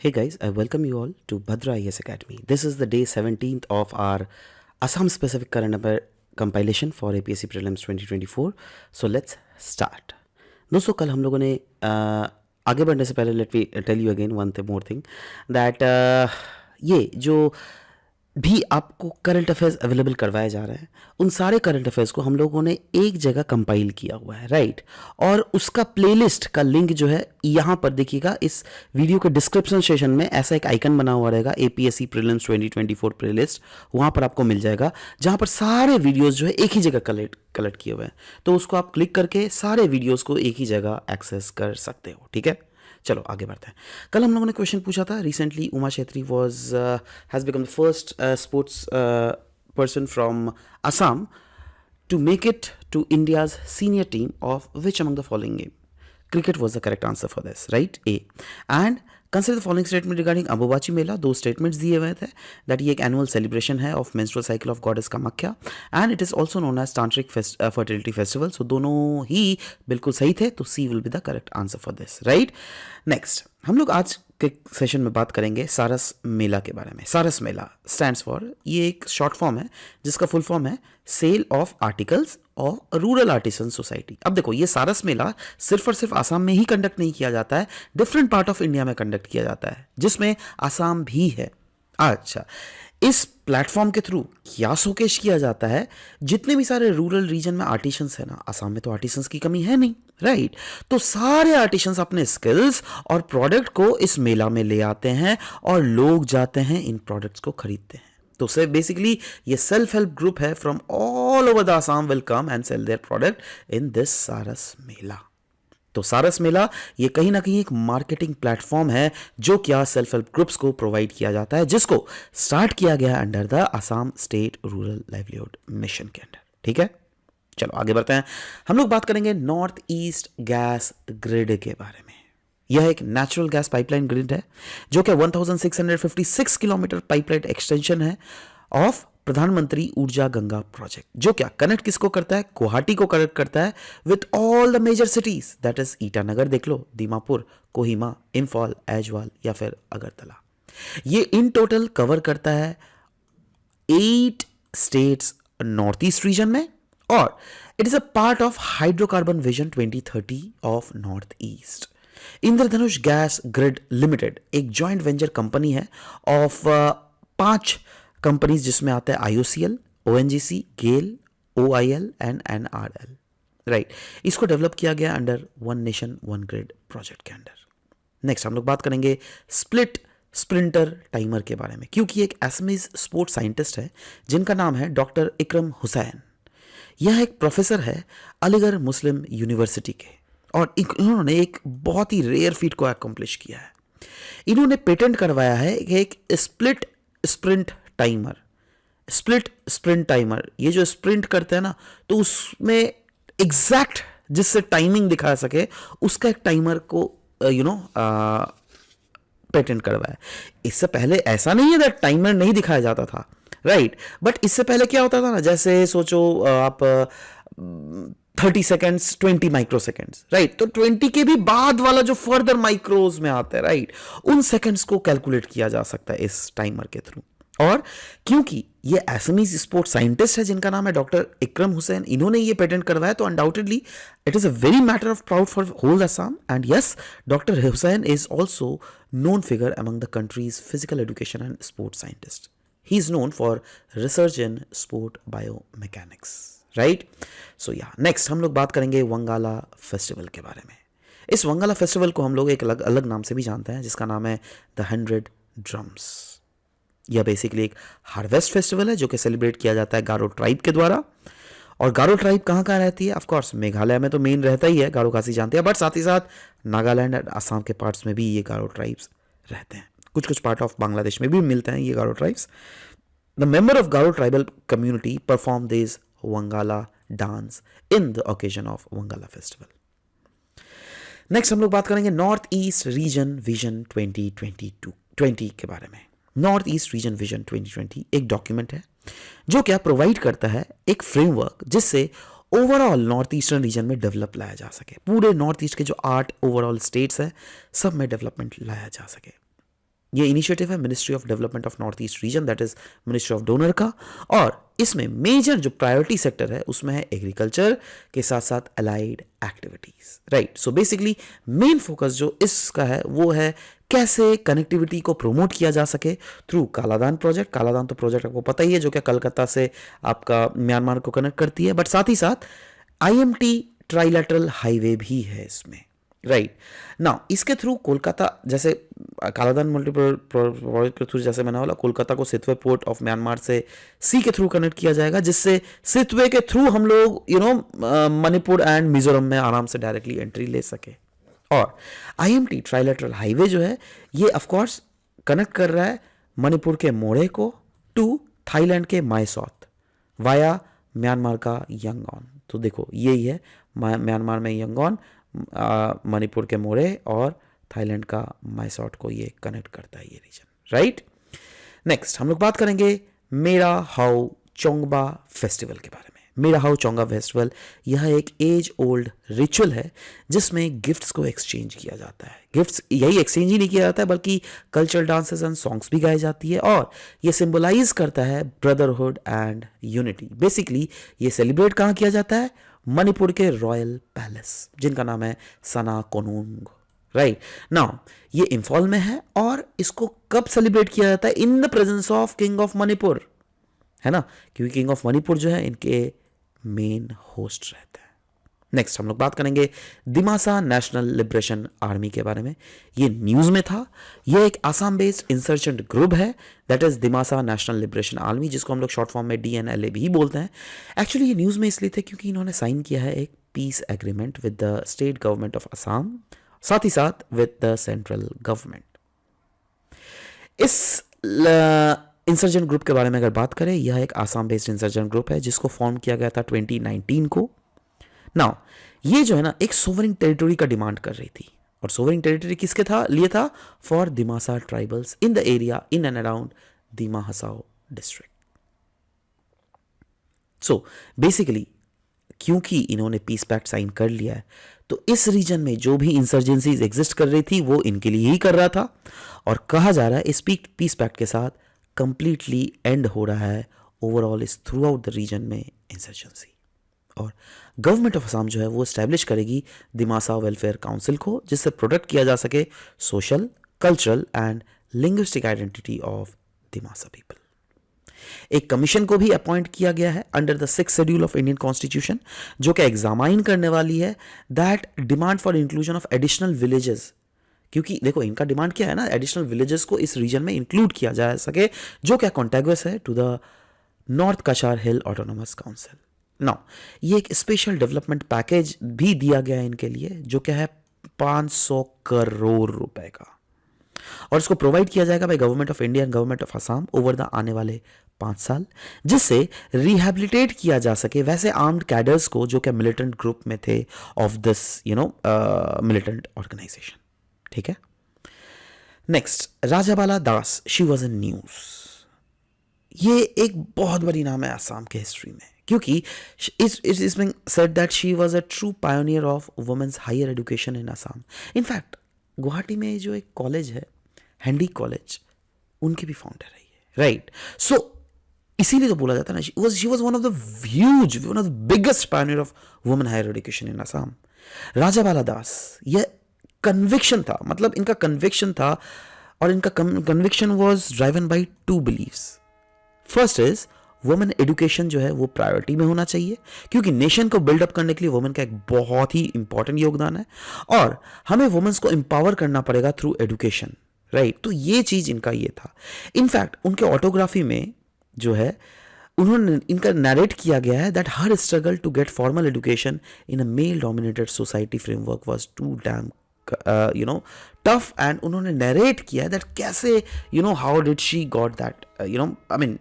Hey guys, I welcome you all to Bhadra IS Academy. This is the day 17th of our Assam specific current affair compilation for APSC Prelims 2024. So let's start. दोस्तों कल हम लोगों ने आगे बढ़ने से पहले let me tell you again one more thing that ये जो भी आपको करंट अफेयर्स अवेलेबल करवाए जा रहे हैं उन सारे करंट अफेयर्स को हम लोगों ने एक जगह कंपाइल किया हुआ है, राइट। और उसका प्लेलिस्ट का लिंक जो है यहाँ पर देखिएगा, इस वीडियो के डिस्क्रिप्शन सेशन में ऐसा एक आइकन बना हुआ रहेगा एपीएससी प्रीलिम्स 2024 प्लेलिस्ट, वहाँ पर आपको मिल जाएगा जहाँ पर सारे वीडियोस जो है एक ही जगह कलेक्ट किए हुए हैं। तो उसको आप क्लिक करके सारे वीडियोस को एक ही जगह एक्सेस कर सकते हो, ठीक है। चलो आगे बढ़ते हैं। कल हम लोगों ने क्वेश्चन पूछा था, recently Uma Chhetri has become the first sports person from Assam to make it to India's senior team of which among the following game? Cricket was the correct answer for this, right? A. And consider the following statement regarding Ambubachi Mela. दो statements दिए हुए थे that ये एक annual celebration है of menstrual cycle of goddess Kamakhya and it is also known as tantric fertility festival. So दोनों ही बिल्कुल सही थे, तो C will be the correct answer for this, right? Next, हम लोग आज के सेशन में बात करेंगे सारस मेला के बारे में। सारस मेला स्टैंड्स फॉर, ये एक शॉर्ट फॉर्म है जिसका फुल फॉर्म है sale of articles of rural artisan society. अब देखो, ये सारस मेला सिर्फ और सिर्फ आसाम में ही कंडक्ट नहीं किया जाता है, डिफरेंट पार्ट ऑफ इंडिया में कंडक्ट किया जाता है जिसमें आसाम भी है। अच्छा, इस प्लेटफॉर्म के थ्रू क्या शोकेश किया जाता है, जितने भी सारे रूरल रीजन में आर्टिशंस है ना, आसाम में तो आर्टिशंस की कमी है नहीं, राइट। तो सारे आर्टिशंस अपने स्किल्स और प्रोडक्ट को इस मेला में ले आते हैं और लोग जाते हैं इन प्रोडक्ट्स को खरीदते हैं। तो से बेसिकली ये सेल्फ हेल्प ग्रुप है from all over the Assam will come and sell their product in this Saras Mela. तो सारस मेला ये कहीं ना कहीं एक मार्केटिंग प्लेटफॉर्म है जो क्या सेल्फ हेल्प ग्रुप्स को प्रोवाइड किया जाता है, जिसको स्टार्ट किया गया under the Assam state rural livelihood mission के अंडर, ठीक है। चलो आगे बढ़ते हैं। हम लोग बात करेंगे नॉर्थ ईस्ट गैस ग्रिड के बारे में। यह एक नेचुरल गैस पाइपलाइन ग्रिड है जो कि 1656 किलोमीटर पाइपलाइन एक्सटेंशन है ऑफ प्रधानमंत्री ऊर्जा गंगा प्रोजेक्ट, जो क्या कनेक्ट किसको करता है, गुवाहाटी को कनेक्ट करता है with all the major cities, that is Itanagar देख लो, दीमापुर, कोहिमा, इम्फाल, ऐजवाल या फिर अगरतला। ये इन टोटल कवर करता है 8 स्टेट्स नॉर्थ ईस्ट रीजन में और it is a part of hydrocarbon vision 2030 of north east. Indradhanush gas grid limited एक जॉइंट वेंचर कंपनी है ऑफ 5 कंपनीज जिसमें आता है IOCL, ONGC, GAIL, OIL and NRL, right. इसको डेवलप किया गया under one nation one grid project के under. Next हम लोग बात करेंगे स्प्लिट स्प्रिंटर टाइमर के बारे में, क्योंकि एक असमीज स्पोर्ट्स साइंटिस्ट है जिनका नाम है डॉक्टर इकरम हुसैन। यह एक प्रोफेसर है अलीगढ़ मुस्लिम यूनिवर्सिटी के और इन्होंने एक बहुत ही रेयर फीट को अकम्प्लिश किया है। इन्होंने पेटेंट करवाया है एक split sprint timer. Split sprint timer, ये जो स्प्रिंट करते हैं ना, तो उसमें एग्जैक्ट जिससे टाइमिंग दिखा सके उसका एक टाइमर को पेटेंट करवाया। इससे पहले ऐसा नहीं है दैट टाइमर नहीं दिखाया जाता था, राइट। बट इससे पहले क्या होता था ना, जैसे सोचो आप 30 सेकेंड्स 20 माइक्रो सेकेंड्स, राइट। तो 20 के भी बाद वाला जो फर्दर माइक्रोज में आता है, राइट, उन सेकेंड्स को कैलकुलेट किया जा सकता है इस टाइमर के थ्रू। और क्योंकि ये असमीज स्पोर्ट्स साइंटिस्ट है जिनका नाम है डॉक्टर इकरम हुसैन, इन्होंने ये पेटेंट करवाया, तो undoubtedly it is a very matter of proud for whole Assam. And yes, doctor Hussain is also known figure among the country's physical education and sports scientist. He is known for research in sport biomechanics, right. So yeah next हम लोग बात करेंगे Wangala festival के बारे में। इस Wangala festival को हम लोग एक अलग अलग नाम से भी जानते हैं जिसका नाम है द 100 ड्रम्स। यह बेसिकली एक हार्वेस्ट फेस्टिवल है जो कि सेलिब्रेट किया जाता है गारो ट्राइब के द्वारा। और गारो ट्राइब कहाँ कहाँ रहती है, ऑफ कोर्स मेघालय में तो मेन रहता ही है, गारो खासी जानते हैं, बट साथ ही साथ नागालैंड और आसाम के पार्ट्स में भी ये गारो ट्राइब्स रहते हैं। कुछ कुछ पार्ट ऑफ बांग्लादेश में भी मिलते हैं ये Garo tribes. The member of Garo tribal community perform this Wangala dance in the occasion of Wangala festival. Next हम लोग बात करेंगे नॉर्थ ईस्ट रीजन विजन 2020 के बारे में। नॉर्थ ईस्ट रीजन विजन 2020 एक डॉक्यूमेंट है जो क्या प्रोवाइड करता है एक फ्रेमवर्क जिससे ओवरऑल नॉर्थ ईस्टर्न रीजन में डेवलप लाया जा सके। पूरे नॉर्थ ईस्ट के जो 8 ओवरऑल स्टेट्स है सब में डेवलपमेंट लाया जा सके। ये इनिशिएटिव है ministry of development of north east region, that is ministry of donor का, और इसमें मेजर जो प्रायोरिटी सेक्टर है उसमें है एग्रीकल्चर के साथ साथ allied activities, right. So basically main focus जो इसका है वो है कैसे कनेक्टिविटी को प्रमोट किया जा सके थ्रू कालादान प्रोजेक्ट। कालादान तो प्रोजेक्ट आपको पता ही है जो कि कलकत्ता से आपका म्यांमार को कनेक्ट करती है, बट साथ ही साथ IMT ट्राइलेटरल हाईवे भी है इसमें, राइट ना। इसके थ्रू कोलकाता, जैसे कालादान मल्टीपल प्रोजेक्ट के थ्रू जैसे मैंने बोला, कोलकाता को सितवे पोर्ट ऑफ म्यांमार से सी के थ्रू कनेक्ट किया जाएगा, जिससे सितवे के थ्रू हम लोग मणिपुर एंड मिजोरम में आराम से डायरेक्टली एंट्री ले सके। और IMT ट्राइलेटरल हाईवे जो है ये ऑफकोर्स कनेक्ट कर रहा है मणिपुर के मोड़े को टू थाईलैंड के मायसौत वाया म्यांमार का यंगॉन। तो देखो यही है, म्यांमार में यंगॉन, मणिपुर के मोड़े और थाईलैंड का मायसौट को ये कनेक्ट करता है ये रीजन, राइट। नेक्स्ट हम लोग बात करेंगे मेरा हाउ चोंगबा फेस्टिवल के बारे में। मेरा हाउ चोंगा फेस्टिवल यह एक एज ओल्ड रिचुअल है जिसमें गिफ्ट्स को एक्सचेंज किया जाता है। गिफ्ट्स यही एक्सचेंज ही नहीं किया जाता है बल्कि कल्चरल डांसेस एंड सॉन्ग्स भी गाई जाती है, और ये सिंबलाइज करता है ब्रदरहुड एंड यूनिटी। बेसिकली ये सेलिब्रेट कहाँ किया जाता है? मणिपुर के रॉयल पैलेस जिनका नाम है सना कोनुंग, राइट। नाउ ये इंफॉल में है और इसको कब सेलिब्रेट किया जाता है? In the presence of king of Manipur, है ना, क्योंकि किंग ऑफ मणिपुर जो है इनके मेन होस्ट रहते हैं। नेक्स्ट हम लोग बात करेंगे दिमासा नेशनल लिबरेशन आर्मी के बारे में। ये न्यूज में था, ये एक आसाम बेस्ड इंसर्जेंट ग्रुप है, that is Dimasa national liberation army, जिसको हम लोग शॉर्ट फॉर्म में DNLA भी बोलते हैं। एक्चुअली ये न्यूज में इसलिए थे क्योंकि इन्होंने साइन किया है एक piece agreement with the state government of Assam, साथ ही साथ विद द सेंट्रल गवर्नमेंट। इस इंसर्जेंट ग्रुप के बारे में अगर बात करें, यह एक आसाम बेस्ड इंसर्जेंट ग्रुप है जिसको फॉर्म किया गया था 2019 को। नाउ ये जो है ना एक सोवरिन टेरिटरी का डिमांड कर रही थी, और सोवरिन टेरिटरी किसके लिए था? For Dimasa tribals in the area in and around Dima Hasao district. So basically क्योंकि इन्होंने पीस पैक्ट साइन कर लिया है तो इस रीजन में जो भी इंसर्जेंसीज एग्जिस्ट कर रही थी वो इनके लिए ही कर रहा था, और कहा जा रहा है इस पीस पैक्ट के साथ कंप्लीटली एंड हो रहा है ओवरऑल इस थ्रू आउट द रीजन में इंसर्जेंसी। और गवर्नमेंट ऑफ असम जो है वो एस्टैब्लिश करेगी दिमासा वेलफेयर काउंसिल को, जिससे प्रोटेक्ट किया जा सके social, cultural and linguistic identity of Dimasa people. एक कमीशन को भी अपॉइंट किया गया है under the 6th schedule of Indian constitution, जो कि एग्जामाइन करने वाली है that demand for inclusion of additional villages. क्योंकि देखो इनका डिमांड क्या है ना, एडिशनल विलेजेस को इस रीजन में इंक्लूड किया जा सके, जो क्या कॉन्टेगुअस है to the north Cachar hill autonomous council. Now ये एक स्पेशल डेवलपमेंट पैकेज भी दिया गया है इनके लिए, जो क्या है 500 करोड़ रुपए का, और इसको प्रोवाइड किया जाएगा by government of India and government of Assam over the आने वाले 5 साल, जिससे रिहैबिलिटेट किया जा सके वैसे आर्म्ड कैडर्स को जो कि मिलिटेंट ग्रुप में थे ऑफ दिस मिलिटेंट ऑर्गेनाइजेशन। ठीक है। Next, Rajabala Das, she was in news. ये एक बहुत बड़ी नाम है असम के हिस्ट्री में, क्योंकि it's being said that she was a true pioneer of women's higher education in Assam. In fact Guwahati में जो एक कॉलेज है हैंडी कॉलेज, उनकी भी फाउंडर रही है, राइट। सो इसीलिए तो बोला जाता है ना, she was one of the biggest pioneer of women higher education in Assam. Rajabala Das, यह कन्विक्शन था, मतलब इनका कन्विक्शन था, और इनका conviction was driven by 2 believes. First is women education जो है वो प्रायोरिटी में होना चाहिए, क्योंकि नेशन को बिल्डअप करने के लिए वुमेन का एक बहुत ही इंपॉर्टेंट योगदान है, और हमें वुमेन्स को एम्पावर करना पड़ेगा थ्रू एजुकेशन, राइट। तो ये चीज इनका ये था। इनफैक्ट उनके ऑटोग्राफी में जो है उन्होंने इनका नरेट किया गया है that her struggle to get formal education in a male dominated society framework was too damn tough, and उन्होंने नरेट किया दैट कैसे how did she got that I mean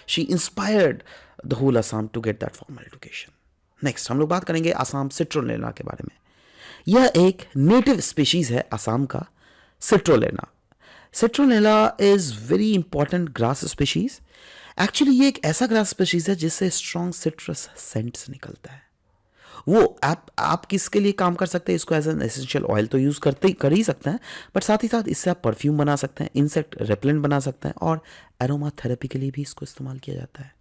she inspired the whole Assam to get that formal education. Next हम लोग बात करेंगे असम सिट्रोलेना के बारे में। यह एक नेटिव स्पीशीज है असम का, citronella. Citronella is very important grass species. Actually ये एक ऐसा ग्रास स्पीशीज है जिससे स्ट्रॉन्ग सिट्रस सेंट्स निकलता है, वो आप किसके लिए काम कर सकते हैं, इसको एज एन एसेंशियल ऑयल तो यूज़ कर ही सकते हैं, बट साथ ही साथ इससे आप परफ्यूम बना सकते हैं, इंसेक्ट रेपेलेंट बना सकते हैं, और एरोमा थेरेपी के लिए भी इसको इस्तेमाल किया जाता है।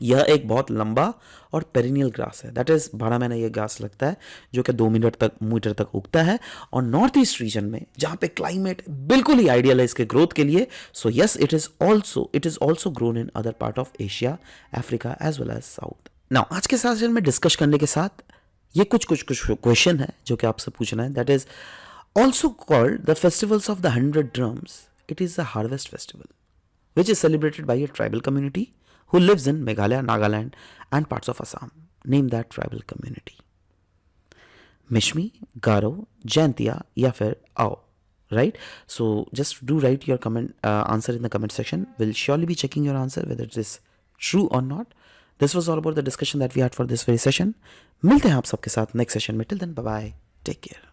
यह एक बहुत लंबा और पेरिनियल ग्रास है, दैट इज 12 महीने ये ग्रास लगता है, जो कि 2 मीटर तक उगता है, और नॉर्थ ईस्ट रीजन में जहां पे क्लाइमेट बिल्कुल ही आइडियल है इसके ग्रोथ के लिए। So yes, it is also grown in other part of Asia, Africa as well as south. Now आज के सेशन में डिस्कस करने के साथ ये कुछ क्वेश्चन है जो कि आपसे पूछना है, that is also called the festivals of the 100 drums. It is the harvest festival which is celebrated by a tribal community who lives in Meghalaya, Nagaland, and parts of Assam. Name that tribal community. Mishmi, Garo, Jaintia, या फिर Ao. Right? So just do write your answer in the comment section. We'll surely be checking your answer whether it is true or not. This was all about the discussion that we had for this very session. मिलते हैं आप सबके साथ next session में. Till then, bye bye. Take care.